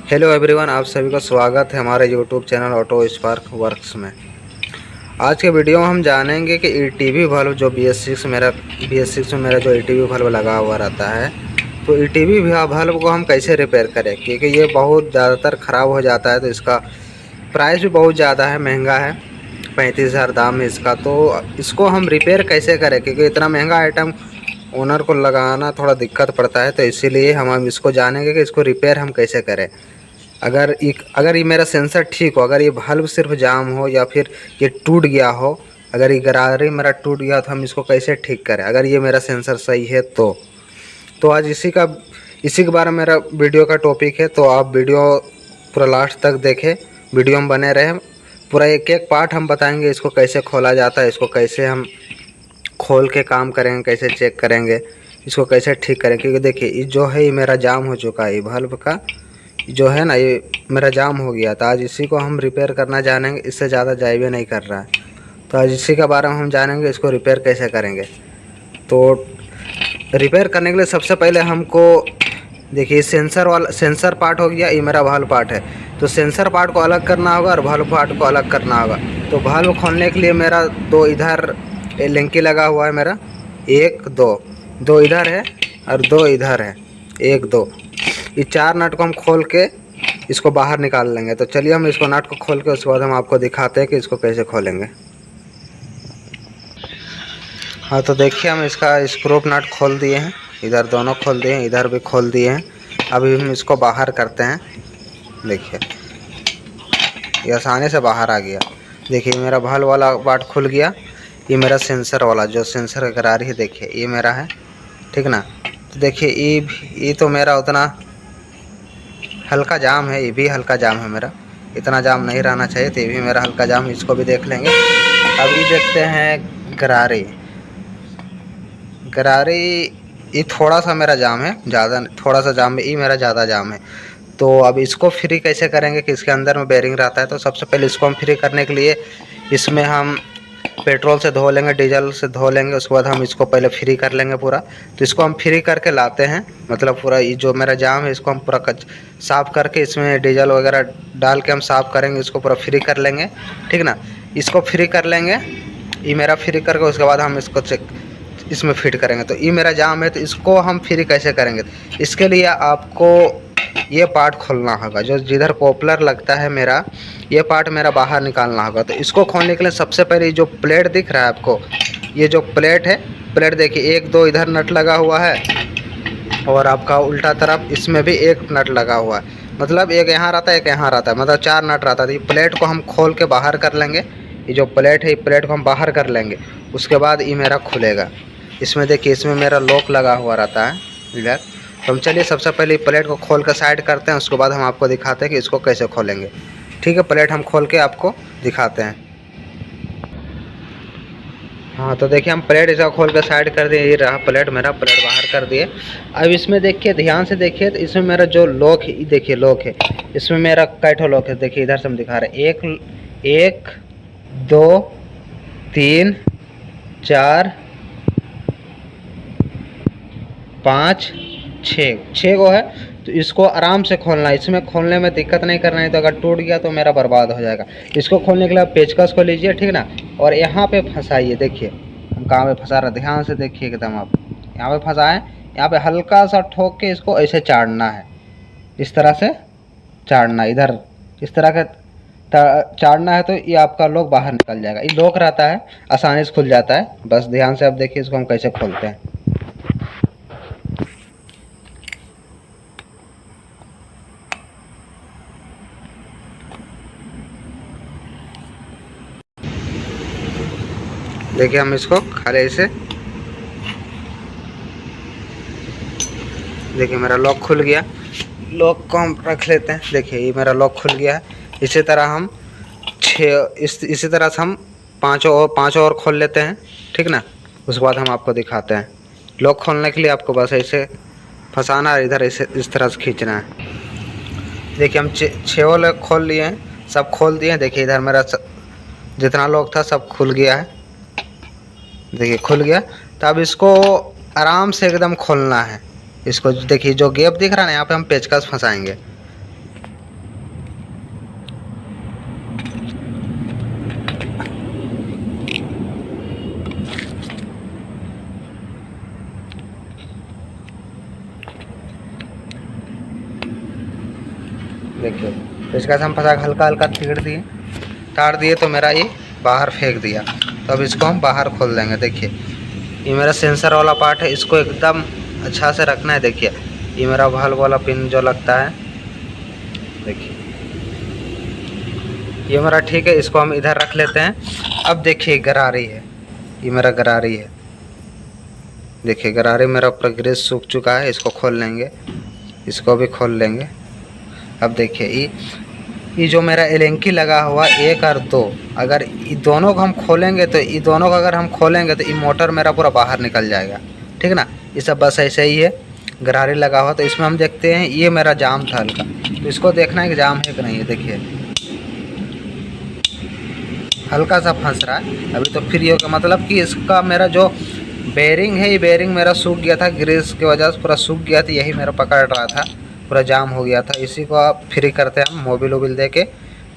Hello everyone, आप सभी का स्वागत है हमारे YouTube channel auto spark works में। आज के वीडियो में हम जानेंगे कि ईटीवी बल्ब जो बी एस सिक्स में मेरा जो ईटीवी बल्ब लगा हुआ रहता है, तो ईटीवी बल्ब को हम कैसे रिपेयर करें, क्योंकि ये बहुत ज़्यादातर ख़राब हो जाता है। तो इसका प्राइस भी बहुत ज़्यादा है, महंगा है, 35,000 दाम है इसका। तो इसको हम रिपेयर कैसे करें, क्योंकि इतना महंगा आइटम ओनर को लगाना थोड़ा दिक्कत पड़ता है। तो इसीलिए हम इसको जानेंगे कि इसको रिपेयर हम कैसे करें। अगर ये मेरा सेंसर ठीक हो, अगर ये बल्ब सिर्फ जाम हो या फिर ये टूट गया हो, अगर ये गरारी मेरा टूट गया तो हम इसको कैसे ठीक करें, अगर ये मेरा सेंसर सही है तो आज इसी के बारे में मेरा वीडियो का टॉपिक है। तो आप वीडियो पूरा लास्ट तक देखें, वीडियो में बने रहें। पूरा एक एक पार्ट हम बताएंगे, इसको कैसे खोला जाता है, इसको कैसे हम खोल के काम करेंगे, कैसे चेक करेंगे, इसको कैसे ठीक करें। क्योंकि देखिए, ये जो है ये मेरा जाम हो चुका है, ये बल्ब का जो है ना, ये मेरा जाम हो गया था। आज इसी को हम रिपेयर करना जानेंगे, इससे ज़्यादा जाइए नहीं कर रहा है। तो आज इसी के बारे में हम जानेंगे, इसको रिपेयर कैसे करेंगे। तो रिपेयर करने के लिए सबसे पहले हमको देखिए, सेंसर पार्ट हो गया, ये मेरा बल्ब पार्ट है। तो सेंसर पार्ट को अलग करना होगा और बल्ब पार्ट को अलग करना होगा। तो बल्ब खोलने के लिए मेरा दो इधर लिंकी लगा हुआ है, मेरा एक दो इधर है और दो इधर है, एक दो। ये चार नट को हम खोल के इसको बाहर निकाल लेंगे। तो चलिए हम इसको नट को खोल के उसके बाद हम आपको दिखाते हैं कि इसको कैसे खोलेंगे। हाँ, तो देखिए, हम इसका स्क्रू नट खोल दिए हैं, इधर दोनों खोल दिए हैं, इधर भी खोल दिए हैं। अभी हम इसको बाहर करते हैं। देखिए, ये आसानी से बाहर आ गया। देखिए, मेरा बल्ब वाला पार्ट खुल गया। ये मेरा सेंसर वाला जो सेंसर गरारी है, देखिए ये मेरा है, ठीक ना। तो देखिए, ये तो मेरा उतना हल्का जाम है, ये भी हल्का जाम है मेरा, इतना जाम नहीं रहना चाहिए। तो ये भी मेरा हल्का जाम है, इसको भी देख लेंगे। अभी देखते हैं गरारी ये थोड़ा सा मेरा जाम है, ज़्यादा थोड़ा सा जाम है, ये मेरा ज़्यादा जाम है। तो अब इसको फ्री कैसे करेंगे कि इसके अंदर में बेरिंग रहता है। तो सबसे पहले इसको हम फ्री करने के लिए इसमें हम पेट्रोल से धो लेंगे, डीजल से धो लेंगे। उसके बाद हम इसको पहले फ्री कर लेंगे पूरा। तो इसको हम फ्री करके लाते हैं, मतलब पूरा ये जो मेरा जाम है इसको हम पूरा साफ़ करके इसमें डीजल वगैरह डाल के हम साफ़ करेंगे, इसको पूरा फ्री कर लेंगे, ठीक ना। इसको फ्री कर लेंगे, ये मेरा फ्री करके उसके बाद हम इसको इसमें फिट करेंगे। तो ये मेरा जाम है, तो इसको हम फ्री कैसे करेंगे। इसके लिए आपको ये पार्ट खोलना होगा, जो जिधर पॉपुलर लगता है मेरा, ये पार्ट मेरा बाहर निकालना होगा। तो इसको खोलने के लिए सबसे पहले जो प्लेट दिख रहा है आपको, ये जो प्लेट है, प्लेट देखिए, एक दो इधर नट लगा हुआ है और आपका उल्टा तरफ इसमें भी एक नट लगा हुआ है। मतलब एक यहाँ रहता है, एक यहाँ रहता है, मतलब चार नट रहता है। तो ये प्लेट को हम खोल के बाहर कर लेंगे। ये जो प्लेट है, ये प्लेट को हम बाहर कर लेंगे। उसके बाद ये मेरा खुलेगा। इसमें देखिए, इसमें मेरा लॉक लगा हुआ रहता है इधर। तो हम चलिए सबसे पहले प्लेट को खोल कर साइड करते हैं, उसके बाद हम आपको दिखाते हैं कि इसको कैसे खोलेंगे। ठीक है, प्लेट हम खोल के आपको दिखाते हैं। हाँ, तो देखिए, हम प्लेट इसका खोल कर साइड कर दिए। ये रहा प्लेट, मेरा प्लेट बाहर कर दिए। अब इसमें देखिए, ध्यान से देखिए, तो इसमें मेरा जो लॉक है, देखिए लॉक है, इसमें मेरा कैठो लॉक है। देखिए इधर से हम दिखा रहे हैं, एक दो तीन चार पाँच छः को है। तो इसको आराम से खोलना है, इसमें खोलने में दिक्कत नहीं करना है। तो अगर टूट गया तो मेरा बर्बाद हो जाएगा। इसको खोलने के लिए आप पेचकस को लीजिए, ठीक ना, और यहाँ पे फंसाइए। देखिए हम कहाँ पे फंसा रहे, ध्यान से देखिए एकदम। आप यहाँ पे फंसाएं, यहाँ पे हल्का सा ठोक के इसको ऐसे चाड़ना है, इस तरह से चाड़ना, इधर इस तरह का चाड़ना है। तो ये आपका लॉक बाहर निकल जाएगा। ये लॉक रहता है, आसानी से खुल जाता है। बस ध्यान से आप देखिए इसको हम कैसे खोलते हैं। देखिए, हम इसको खाली से, देखिए मेरा लॉक खुल गया। लॉक को हम रख लेते हैं। देखिए ये मेरा लॉक खुल गया है। इसी तरह हम इसी तरह से हम पाँच और खोल लेते हैं, ठीक ना। उसके बाद हम आपको दिखाते हैं। लॉक खोलने के लिए आपको बस ऐसे फंसाना है, इधर ऐसे इस तरह से खींचना है। देखिए, हम छः लॉक खोल लिए हैं, सब खोल दिए हैं। देखिए इधर मेरा जितना लॉक था सब खुल गया है। देखिए खुल गया। तो अब इसको आराम से एकदम खोलना है। इसको देखिए, जो गैप दिख रहा है ना, यहाँ पे हम पेचकस फंसाएंगे। देखिए, तो इसका हम फंसा हल्का हल्का तार दिए तो मेरा ये बाहर फेंक दिया। तो अब इसको हम बाहर खोल देंगे। देखिए, ये मेरा सेंसर वाला पार्ट है, इसको एकदम अच्छा से रखना है। देखिए, ये मेरा वाल्व वाला पिन जो लगता है, देखिए ये मेरा ठीक है, इसको हम इधर रख लेते हैं। अब देखिए गरारी है, ये मेरा गरारी है। देखिए गरारी मेरा पूरा ग्रीस सूख चुका है, इसको खोल लेंगे, इसको भी खोल लेंगे। अब देखिए ये जो मेरा एलेंकी लगा हुआ 1 और 2, अगर ये दोनों को हम खोलेंगे तो ये दोनों को अगर हम खोलेंगे तो ये मोटर मेरा पूरा बाहर निकल जाएगा, ठीक ना। ये सब बस ऐसे ही है, गरारी लगा हुआ। तो इसमें हम देखते हैं, ये मेरा जाम था हल्का, तो इसको देखना है कि जाम है कि नहीं है। देखिए हल्का सा फंस रहा है अभी, तो फ्री होगा, मतलब कि इसका मेरा जो बेरिंग है, ये बेरिंग मेरा सूख गया था, ग्रीस की वजह से पूरा सूख गया था, यही मेरा पकड़ रहा था, पूरा जाम हो गया था। इसी को आप फ्री करते हैं हम मोबिल वोबिल दे के,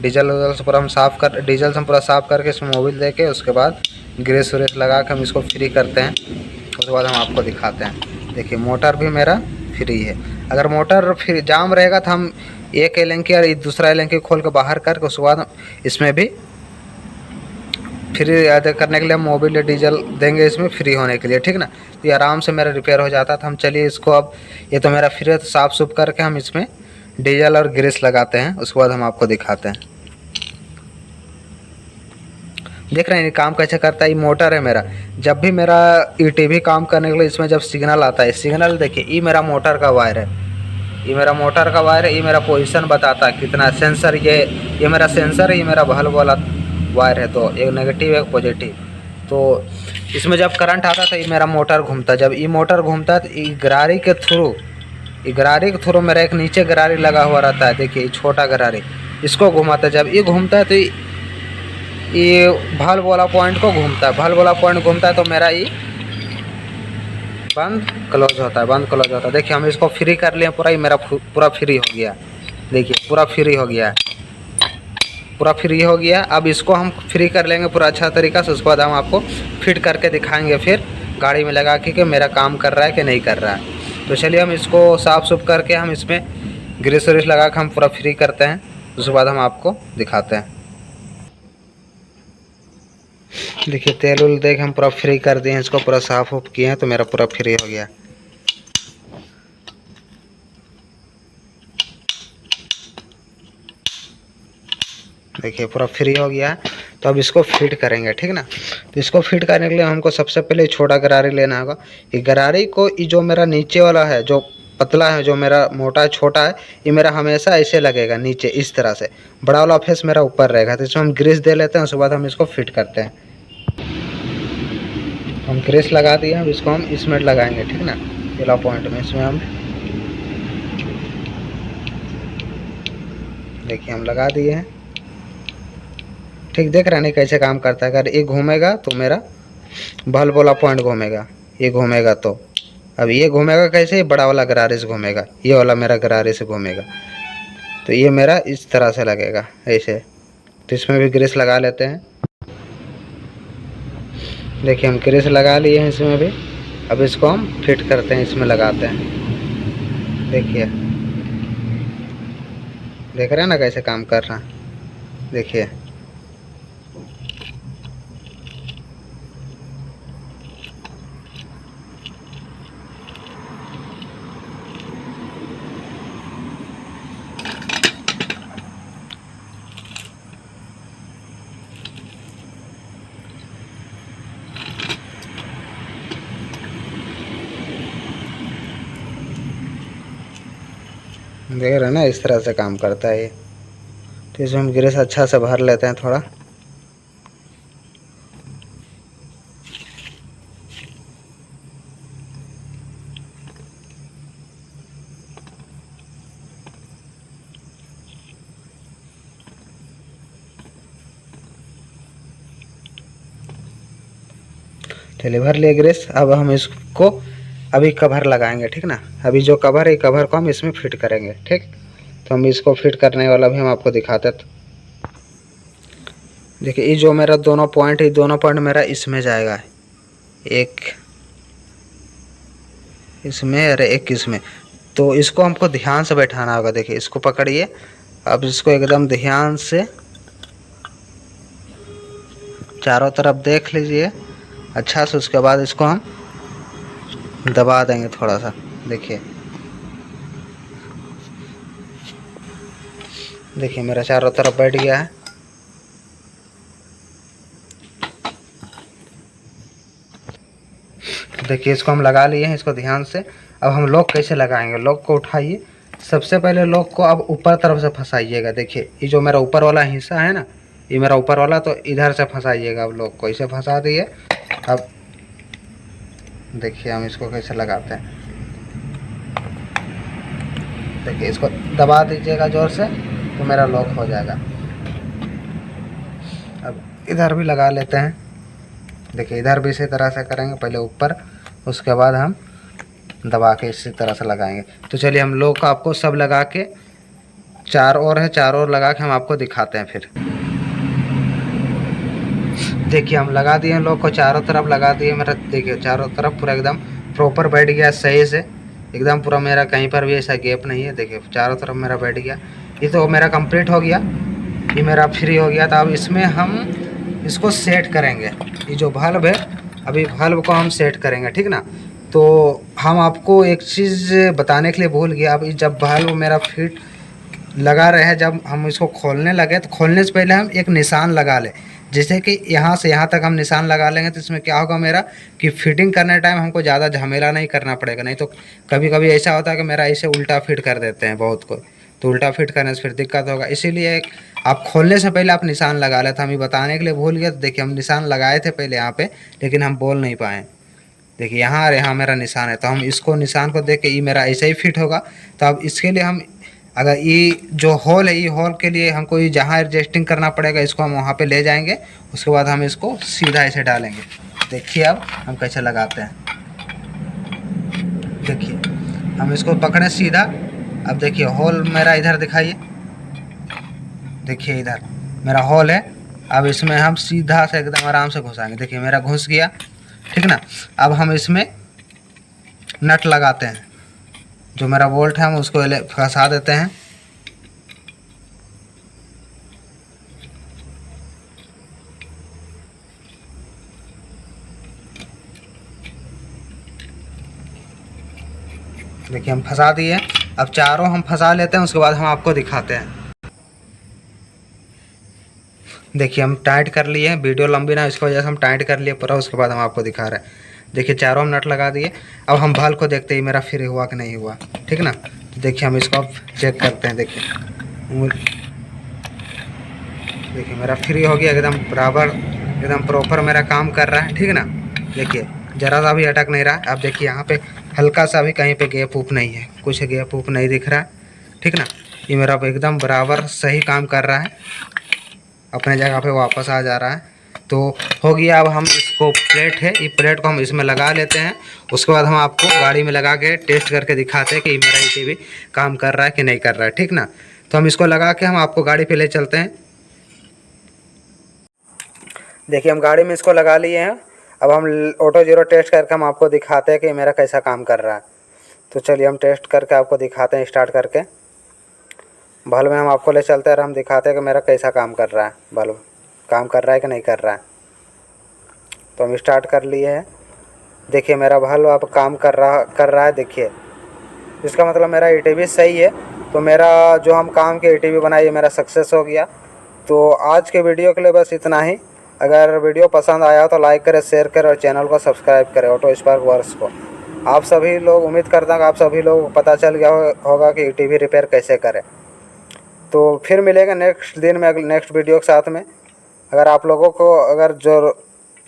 डीजल वोजल से पूरा हम साफ़ कर, डीजल से हम पूरा साफ़ करके इसमें मोबिल दे के, उसके बाद ग्रीस व्रेस लगा के हम इसको फ्री करते हैं। उसके बाद हम आपको दिखाते हैं। देखिए मोटर भी मेरा फ्री है। अगर मोटर फिर जाम रहेगा तो हम एक एलेंकी और दूसरा एलेंकी खोल के बाहर करके उसके बाद इसमें भी फ्री अदा करने के लिए हम मोबिल या डीजल देंगे इसमें फ्री होने के लिए, ठीक ना। तो ये आराम से मेरा रिपेयर हो जाता था। हम चलिए इसको, अब ये तो मेरा फ्री है, तो साफ़ सुफ करके हम इसमें डीजल और ग्रीस लगाते हैं, उसके बाद हम आपको दिखाते हैं। देख रहे हैं ये काम कैसे करता है। ये मोटर है मेरा, जब भी मेरा ईटीवी काम करने के लिए इसमें जब सिग्नल आता है, सिग्नल देखिए ये मेरा मोटर का वायर है, ये मेरा मोटर का वायर है, ये मेरा पोजीशन बताता है कितना सेंसर, ये मेरा सेंसर है, ये मेरा बल्ब वाला वायर है, तो एक नेगेटिव एक पॉजिटिव। तो इसमें जब करंट आता था ये मेरा मोटर घूमता, जब ये मोटर घूमता तो ये गरारी के थ्रू मेरा एक नीचे गरारी लगा हुआ रहता है। देखिए छोटा गरारी, इसको घुमाता है, जब ये घूमता है तो ये बल्ब वाला पॉइंट को घूमता है, बल्ब वाला पॉइंट घूमता है तो मेरा ये बंद क्लोज होता है, बंद क्लोज होता है। देखिए हम इसको फ्री कर लिए पूरा, ये मेरा पूरा फ्री हो गया। देखिए पूरा फ्री हो गया, पूरा फ्री हो गया। अब इसको हम फ्री कर लेंगे पूरा अच्छा तरीक़ा से, उसके बाद हम आपको फिट करके दिखाएंगे फिर गाड़ी में लगा के कि मेरा काम कर रहा है कि नहीं कर रहा है। तो चलिए हम इसको साफ़ सुफ करके हम इसमें ग्रीस व्रीस लगा के हम पूरा फ्री करते हैं, उसके बाद हम आपको दिखाते हैं। देखिए तेल उल देख हम पूरा फ्री कर दिए हैं, इसको पूरा साफ़ उफ किए हैं, तो मेरा पूरा फ्री हो गया। देखिए पूरा फ्री हो गया। तो अब इसको फिट करेंगे, ठीक ना। तो इसको फिट करने के लिए हमको सबसे पहले छोटा गरारी लेना होगा। ये गरारी को, ये जो मेरा नीचे वाला है, जो पतला है, जो मेरा मोटा छोटा है, ये मेरा हमेशा ऐसे लगेगा नीचे इस तरह से, बड़ा वाला फेस मेरा ऊपर रहेगा। तो इसमें हम ग्रीस दे लेते हैं, उसके बाद हम इसको फिट करते हैं। हम ग्रीस लगा दिए, अब इसको हम इसमें लगाएंगे, ठीक ना, पहला पॉइंट में इसमें हम देखिए हम लगा दिए हैं। ठीक देख रहे हैं कैसे काम करता है। अगर ये घूमेगा तो मेरा बल्ब वाला पॉइंट घूमेगा, ये घूमेगा तो अब ये घूमेगा कैसे, ये बड़ा वाला गरारे से घूमेगा, ये वाला मेरा गरारे से घूमेगा, तो ये मेरा इस तरह से लगेगा ऐसे। तो इसमें भी ग्रीस लगा लेते हैं। देखिए हम ग्रीस लगा लिए हैं इसमें भी। अब इसको हम फिट करते हैं, इसमें लगाते हैं। देखिए देख रहे हैं ना कैसे काम कर रहा है। देखिए देख रहे हैं ना, इस तरह से काम करता है ये। तो इसमें हम ग्रीस अच्छा से भर लेते हैं थोड़ा। चलिए भर लिए ग्रीस। अब हम इसको अभी कवर लगाएंगे, ठीक ना। अभी जो कवर है, कवर को हम इसमें फिट करेंगे, ठीक। तो हम इसको फिट करने वाला भी हम आपको दिखाते हैं। देखिए ये जो मेरा दोनों पॉइंट है, दोनों पॉइंट मेरा इसमें जाएगा, एक इसमें और एक इसमें। तो इसको हमको ध्यान से बैठाना होगा। देखिए इसको पकड़िए, अब इसको एकदम ध्यान से चारों तरफ देख लीजिए अच्छा से। उसके बाद इसको हम दबा देंगे थोड़ा सा। देखिए देखिए मेरा चारों तरफ बैठ गया है। देखिए इसको हम लगा लिए हैं, इसको ध्यान से। अब हम लॉक कैसे लगाएंगे, लॉक को उठाइए। सबसे पहले लॉक को अब ऊपर तरफ से फंसाइएगा। देखिए ये जो मेरा ऊपर वाला हिस्सा है ना, ये मेरा ऊपर वाला, तो इधर से फंसाइएगा। अब लॉक को इसे फंसा दिए। अब देखिए हम इसको कैसे लगाते हैं। देखिए इसको दबा दीजिएगा ज़ोर से तो मेरा लॉक हो जाएगा। अब इधर भी लगा लेते हैं। देखिए इधर भी इसी तरह से करेंगे, पहले ऊपर, उसके बाद हम दबा के इसी तरह से लगाएंगे। तो चलिए हम लॉक आपको सब लगा के, चार और है, चार और लगा के हम आपको दिखाते हैं फिर। देखिए हम लगा दिए लॉक को, चारों तरफ लगा दिए मेरा। देखिए चारों तरफ पूरा एकदम प्रॉपर बैठ गया सही से, एकदम पूरा। मेरा कहीं पर भी ऐसा गैप नहीं है। देखिए चारों तरफ मेरा बैठ गया। ये तो मेरा कंप्लीट हो गया, ये मेरा फ्री हो गया। तो अब इसमें हम इसको सेट करेंगे। ये जो बल्ब है, अभी बल्ब को हम सेट करेंगे, ठीक ना। तो हम आपको एक चीज़ बताने के लिए भूल गया। अब जब बल्ब मेरा फिट लगा रहे हैं, जब हम इसको खोलने लगे तो खोलने से पहले हम एक निशान लगा लें। जैसे कि यहाँ से यहाँ तक हम निशान लगा लेंगे तो इसमें क्या होगा मेरा, कि फिटिंग करने टाइम हमको ज़्यादा झमेला नहीं करना पड़ेगा। नहीं तो कभी कभी ऐसा होता है कि मेरा इसे उल्टा फिट कर देते हैं बहुत को, तो उल्टा फिट करने से फिर दिक्कत होगा। इसीलिए आप खोलने से पहले आप निशान लगा लेते। हम ये बताने के लिए भूल गए। तो देखिए हम निशान लगाए थे पहले यहाँ पे, लेकिन हम बोल नहीं पाए। देखिए यहाँ और यहाँ मेरा निशान है, तो हम इसको निशान को देख के ये मेरा ऐसे ही फिट होगा। तो अब इसके लिए हम, अगर ये जो होल है, ये होल के लिए हमको ये जहाँ एडजस्टिंग करना पड़ेगा, इसको हम वहाँ पे ले जाएंगे। उसके बाद हम इसको सीधा ऐसे डालेंगे। देखिए अब हम कैसे लगाते हैं। देखिए हम इसको पकड़े सीधा। अब देखिए होल मेरा इधर दिखाइए। देखिए इधर मेरा होल है। अब इसमें हम सीधा से एकदम आराम से घुसाएंगे। देखिए मेरा घुस गया, ठीक ना। अब हम इसमें नट लगाते हैं। जो मेरा बोल्ट है हम उसको फंसा देते हैं। देखिए हम फंसा दिए। अब चारों हम फंसा लेते हैं, उसके बाद हम आपको दिखाते हैं। देखिए हम टाइट कर लिए हैं, वीडियो लंबी ना इसकी वजह से हम टाइट कर लिए पूरा। उसके बाद हम आपको दिखा रहे हैं। देखिए चारों हम नट लगा दिए। अब हम बल्ब को देखते ही मेरा फ्री हुआ कि नहीं हुआ, ठीक ना। तो देखिए हम इसको अब चेक करते हैं। देखिए मेरा फ्री हो गया, एकदम बराबर, एकदम प्रॉपर मेरा काम कर रहा है, ठीक ना। देखिए ज़रा सा भी अटक नहीं रहा। अब देखिए यहाँ पे हल्का सा भी कहीं पे गैप ऊप नहीं है, कुछ गैप ऊप नहीं दिख रहा है, ठीक ना। ये मेरा एकदम बराबर सही काम कर रहा है, अपने जगह पे वापस आ जा रहा है। तो हो गया। अब हम इसको प्लेट है, ये प्लेट को हम इसमें लगा लेते हैं। उसके बाद हम आपको गाड़ी में लगा के टेस्ट करके दिखाते हैं कि मेरा ये टीवी काम कर रहा है कि नहीं कर रहा है, ठीक ना। तो हम इसको लगा के हम आपको गाड़ी पे ले चलते हैं। देखिए हम गाड़ी में इसको लगा लिए हैं। अब हम ऑटो जीरो टेस्ट करके हम आपको दिखाते हैं कि मेरा कैसा काम कर रहा है। तो चलिए हम टेस्ट करके आपको दिखाते हैं, स्टार्ट करके। बल्ब में हम आपको ले चलते हैं और हम दिखाते हैं कि मेरा कैसा काम कर रहा है, बल्ब काम कर रहा है कि नहीं कर रहा है। तो हम स्टार्ट कर लिए हैं। देखिए मेरा बल्ब अब काम कर रहा है। देखिए इसका मतलब मेरा ईटीवी सही है। तो मेरा जो हम काम के ईटीवी बनाई है मेरा सक्सेस हो गया। तो आज के वीडियो के लिए बस इतना ही। अगर वीडियो पसंद आया तो लाइक करें, शेयर करें और चैनल को सब्सक्राइब करें ऑटो स्पार्क वर्क्स को। आप सभी लोग, उम्मीद करता हूँ कि आप सभी लोग को पता चल गया होगा कि टीवी रिपेयर कैसे करें। तो फिर मिलेगा नेक्स्ट दिन में नेक्स्ट वीडियो के साथ में। अगर आप लोगों को अगर जो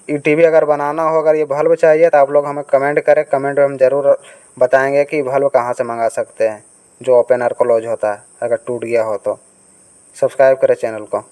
टीवी अगर बनाना हो, अगर ये बल्ब चाहिए तो आप लोग हमें कमेंट करें। कमेंट में हम ज़रूर बताएंगे कि बल्ब कहाँ से मंगा सकते हैं जो ओपनर क्लोज होता है, अगर टूट गया हो तो। सब्सक्राइब करें चैनल को।